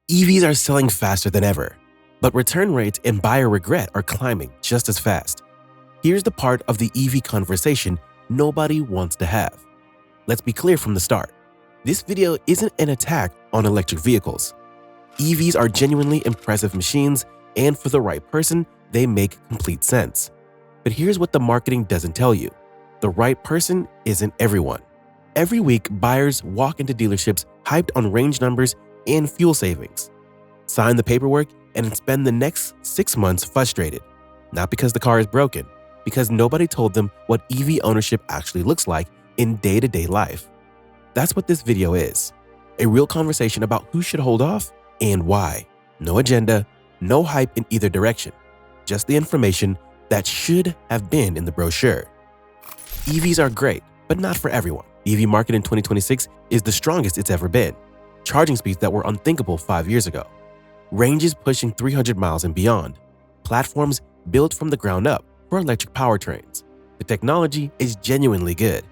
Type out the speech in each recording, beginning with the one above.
EVs are selling faster than ever, but return rates and buyer regret are climbing just as fast. Here's the part of the EV conversation nobody wants to have. Let's be clear from the start. This video isn't an attack on electric vehicles. EVs are genuinely impressive machines, and for the right person, they make complete sense. But here's what the marketing doesn't tell you. The right person isn't everyone. Every week, buyers walk into dealerships hyped on range numbers and fuel savings. Sign the paperwork and spend the next 6 months frustrated. Not because the car is broken, because nobody told them what EV ownership actually looks like in day-to-day life. That's what this video is. A real conversation about who should hold off and why. No agenda, no hype in either direction. Just the information that should have been in the brochure. EVs are great, but not for everyone. The EV market in 2026 is the strongest it's ever been. Charging speeds that were unthinkable 5 years ago. Ranges pushing 300 miles and beyond. Platforms built from the ground up for electric powertrains. The technology is genuinely good,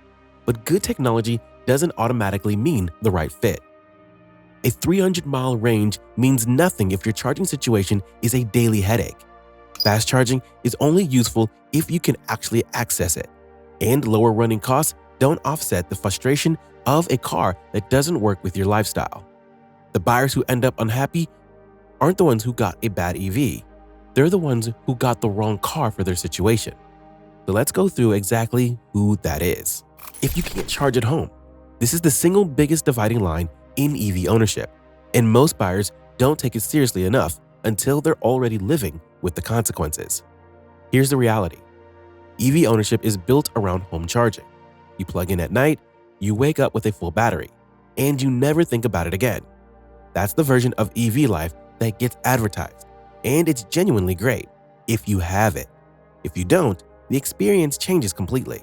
but good technology doesn't automatically mean the right fit. A 300-mile range means nothing if your charging situation is a daily headache. Fast charging is only useful if you can actually access it, and lower running costs don't offset the frustration of a car that doesn't work with your lifestyle. The buyers who end up unhappy aren't the ones who got a bad EV. They're the ones who got the wrong car for their situation. So let's go through exactly who that is. If you can't charge at home, this is the single biggest dividing line in EV ownership, and most buyers don't take it seriously enough until they're already living with the consequences. Here's the reality. EV ownership is built around home charging. You plug in at night, you wake up with a full battery, and you never think about it again. That's the version of EV life that gets advertised, and it's genuinely great if you have it. If you don't, the experience changes completely.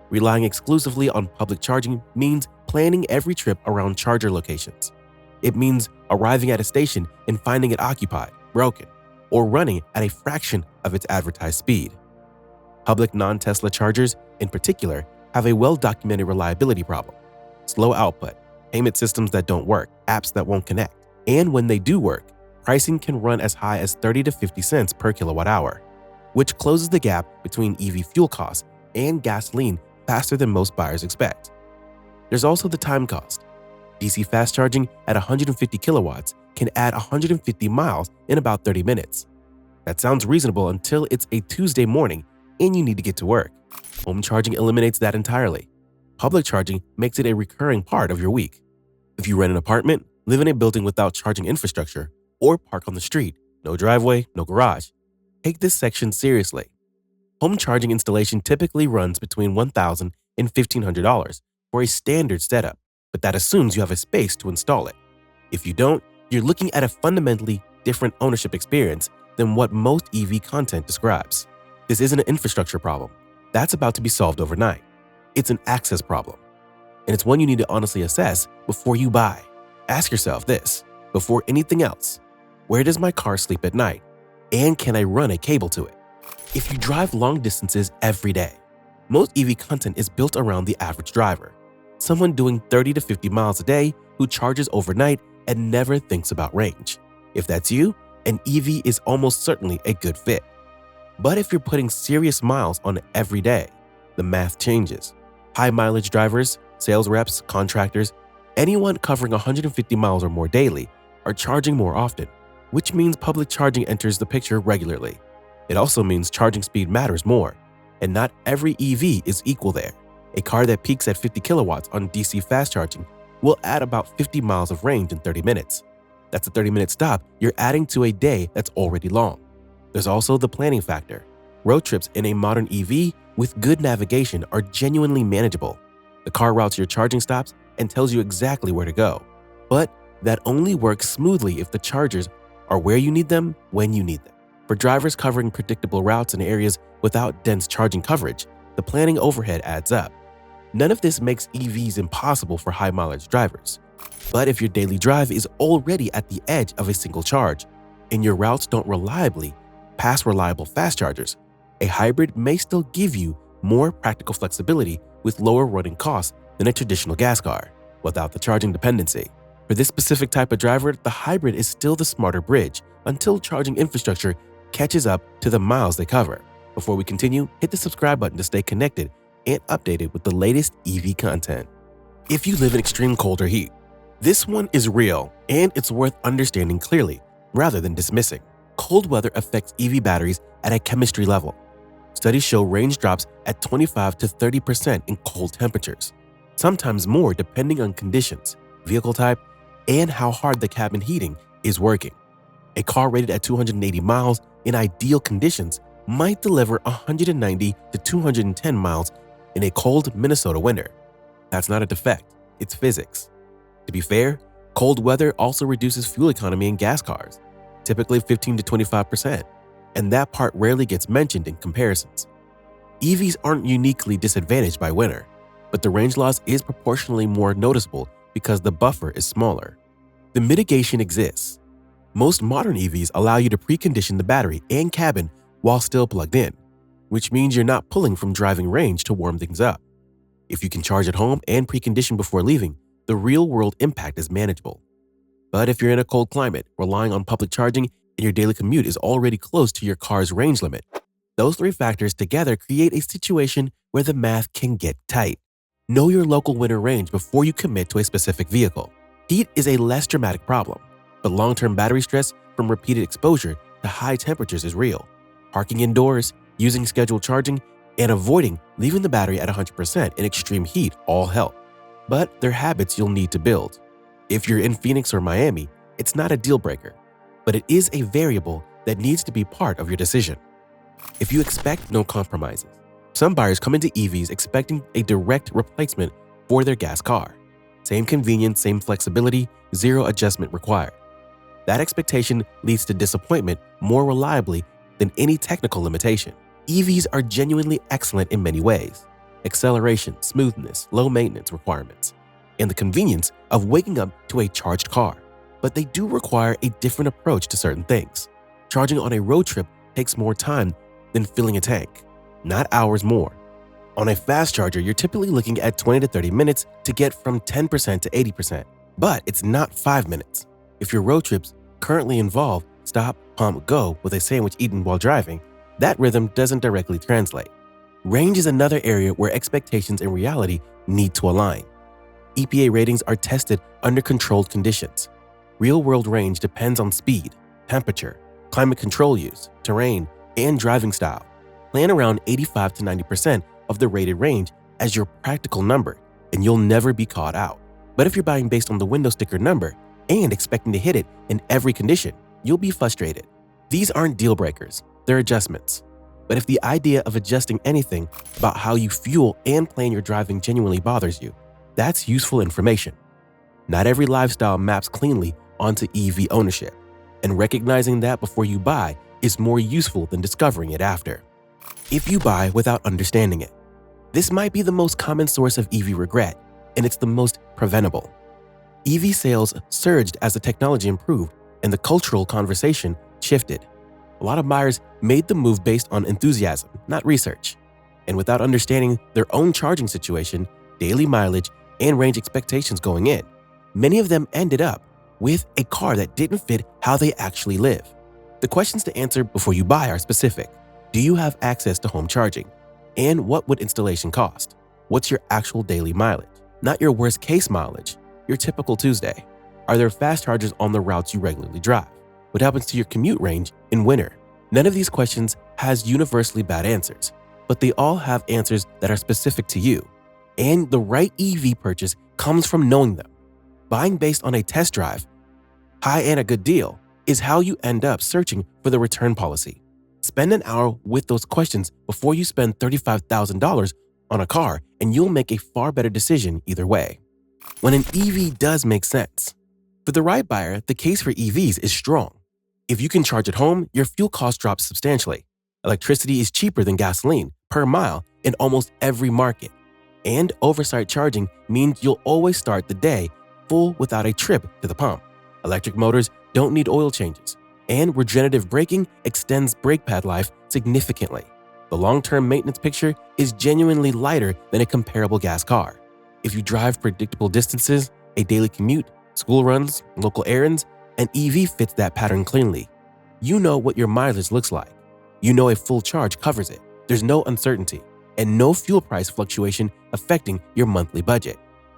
Relying exclusively on public charging means planning every trip around charger locations. It means arriving at a station and finding it occupied, broken, or running at a fraction of its advertised speed. Public non-Tesla chargers, in particular, have a well-documented reliability problem. Slow output, payment systems that don't work, apps that won't connect. And when they do work, pricing can run as high as 30 to 50 cents per kilowatt hour, which closes the gap between EV fuel costs and gasoline faster than most buyers expect. There's also the time cost. DC fast charging at 150 kilowatts can add 150 miles in about 30 minutes. That sounds reasonable until it's a Tuesday morning and you need to get to work. Home charging eliminates that entirely. Public charging makes it a recurring part of your week. If you rent an apartment, live in a building without charging infrastructure, or park on the street, no driveway, no garage, take this section seriously. Home charging installation typically runs between $1,000 and $1,500 for a standard setup, but that assumes you have a space to install it. If you don't, you're looking at a fundamentally different ownership experience than what most EV content describes. This isn't an infrastructure problem. That's about to be solved overnight. It's an access problem. And it's one you need to honestly assess before you buy. Ask yourself this, before anything else: where does my car sleep at night? And can I run a cable to it? If you drive long distances every day, most EV content is built around the average driver. Someone doing 30 to 50 miles a day who charges overnight and never thinks about range. If that's you, an EV is almost certainly a good fit. But if you're putting serious miles on every day, the math changes. High mileage drivers, sales reps, contractors, anyone covering 150 miles or more daily are charging more often, which means public charging enters the picture regularly. It also means charging speed matters more, and not every EV is equal there. A car that peaks at 50 kilowatts on DC fast charging will add about 50 miles of range in 30 minutes. That's a 30-minute stop you're adding to a day that's already long. There's also the planning factor. Road trips in a modern EV with good navigation are genuinely manageable. The car routes your charging stops and tells you exactly where to go. But that only works smoothly if the chargers are where you need them when you need them. For drivers covering predictable routes in areas without dense charging coverage, the planning overhead adds up. None of this makes EVs impossible for high-mileage drivers. But if your daily drive is already at the edge of a single charge, and your routes don't reliably pass reliable fast chargers, a hybrid may still give you more practical flexibility with lower running costs than a traditional gas car, without the charging dependency. For this specific type of driver, the hybrid is still the smarter bridge until charging infrastructure catches up to the miles they cover. Before we continue, hit the subscribe button to stay connected and updated with the latest EV content. If you live in extreme cold or heat, this one is real and it's worth understanding clearly rather than dismissing. Cold weather affects EV batteries at a chemistry level. Studies show range drops at 25 to 30% in cold temperatures, sometimes more depending on conditions, vehicle type, and how hard the cabin heating is working. A car rated at 280 miles in ideal conditions might deliver 190 to 210 miles in a cold Minnesota winter. That's not a defect, it's physics. To be fair, cold weather also reduces fuel economy in gas cars, typically 15 to 25%, and that part rarely gets mentioned in comparisons. EVs aren't uniquely disadvantaged by winter, but the range loss is proportionally more noticeable because the buffer is smaller. The mitigation exists. Most modern EVs allow you to precondition the battery and cabin while still plugged in, which means you're not pulling from driving range to warm things up. If you can charge at home and precondition before leaving, the real-world impact is manageable. But if you're in a cold climate, relying on public charging, and your daily commute is already close to your car's range limit, those three factors together create a situation where the math can get tight. Know your local winter range before you commit to a specific vehicle. Heat is a less dramatic problem, but long-term battery stress from repeated exposure to high temperatures is real. Parking indoors, using scheduled charging, and avoiding leaving the battery at 100% in extreme heat all help. But they're habits you'll need to build. If you're in Phoenix or Miami, it's not a deal breaker, but it is a variable that needs to be part of your decision. If you expect no compromises, some buyers come into EVs expecting a direct replacement for their gas car. Same convenience, same flexibility, zero adjustment required. That expectation leads to disappointment more reliably than any technical limitation. EVs are genuinely excellent in many ways: acceleration, smoothness, low maintenance requirements, and the convenience of waking up to a charged car. But they do require a different approach to certain things. Charging on a road trip takes more time than filling a tank, not hours more. On a fast charger, you're typically looking at 20 to 30 minutes to get from 10% to 80%, but it's not 5 minutes. If your road trips currently involve stop, pump, go with a sandwich eaten while driving, that rhythm doesn't directly translate. Range is another area where expectations and reality need to align. EPA ratings are tested under controlled conditions. Real-world range depends on speed, temperature, climate control use, terrain, and driving style. Plan around 85 to 90% of the rated range as your practical number, and you'll never be caught out. But if you're buying based on the window sticker number and expecting to hit it in every condition, you'll be frustrated. These aren't deal breakers, they're adjustments. But if the idea of adjusting anything about how you fuel and plan your driving genuinely bothers you, that's useful information. Not every lifestyle maps cleanly onto EV ownership, and recognizing that before you buy is more useful than discovering it after. If you buy without understanding it, this might be the most common source of EV regret, and it's the most preventable. EV sales surged as the technology improved and the cultural conversation shifted. A lot of buyers made the move based on enthusiasm, not research. And without understanding their own charging situation, daily mileage, and range expectations going in, many of them ended up with a car that didn't fit how they actually live. The questions to answer before you buy are specific. Do you have access to home charging? And what would installation cost? What's your actual daily mileage? Not your worst case mileage, your typical Tuesday. Are there fast chargers on the routes you regularly drive? What happens to your commute range in winter? None of these questions has universally bad answers, but they all have answers that are specific to you. And the right EV purchase comes from knowing them. Buying based on a test drive, high and a good deal, is how you end up searching for the return policy. Spend an hour with those questions before you spend $35,000 on a car, and you'll make a far better decision either way. When an EV does make sense. For the right buyer, the case for EVs is strong. If you can charge at home, your fuel cost drops substantially. Electricity is cheaper than gasoline per mile in almost every market. And oversight charging means you'll always start the day full without a trip to the pump. Electric motors don't need oil changes, and regenerative braking extends brake pad life significantly. The long-term maintenance picture is genuinely lighter than a comparable gas car. If you drive predictable distances, a daily commute, School runs, local errands, an EV fits that pattern cleanly. You know what your mileage looks like. You know a full charge covers it. There's no uncertainty and no fuel price fluctuation affecting your monthly budget.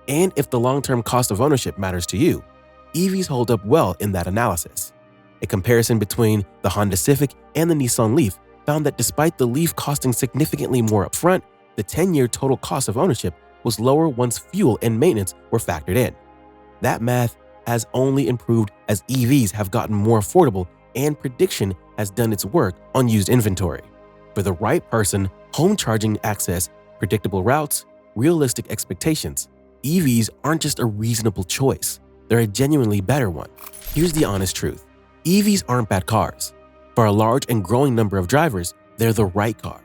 And if the long-term cost of ownership matters to you, EVs hold up well in that analysis. A comparison between the Honda Civic and the Nissan Leaf found that despite the Leaf costing significantly more upfront, the 10-year total cost of ownership was lower once fuel and maintenance were factored in. That math has only improved as EVs have gotten more affordable and prediction has done its work on used inventory. For the right person, home charging access, predictable routes, realistic expectations, EVs aren't just a reasonable choice, they're a genuinely better one. Here's the honest truth. EVs aren't bad cars. For a large and growing number of drivers, they're the right car.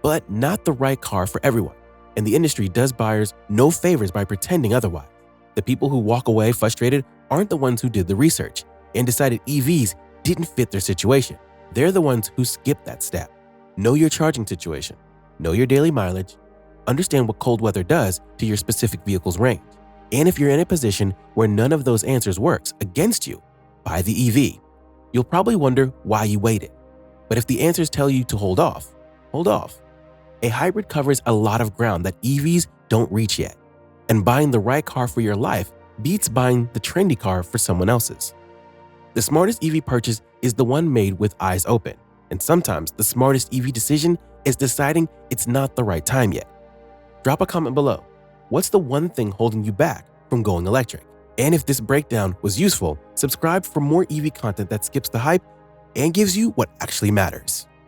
But not the right car for everyone, and the industry does buyers no favors by pretending otherwise. The people who walk away frustrated aren't the ones who did the research and decided EVs didn't fit their situation. They're the ones who skipped that step. Know your charging situation, know your daily mileage, understand what cold weather does to your specific vehicle's range. And if you're in a position where none of those answers works against you, buy the EV. You'll probably wonder why you waited. But if the answers tell you to hold off, hold off. A hybrid covers a lot of ground that EVs don't reach yet. And buying the right car for your life beats buying the trendy car for someone else's. The smartest EV purchase is the one made with eyes open. And sometimes the smartest EV decision is deciding it's not the right time yet. Drop a comment below. What's the one thing holding you back from going electric? And if this breakdown was useful, subscribe for more EV content that skips the hype and gives you what actually matters.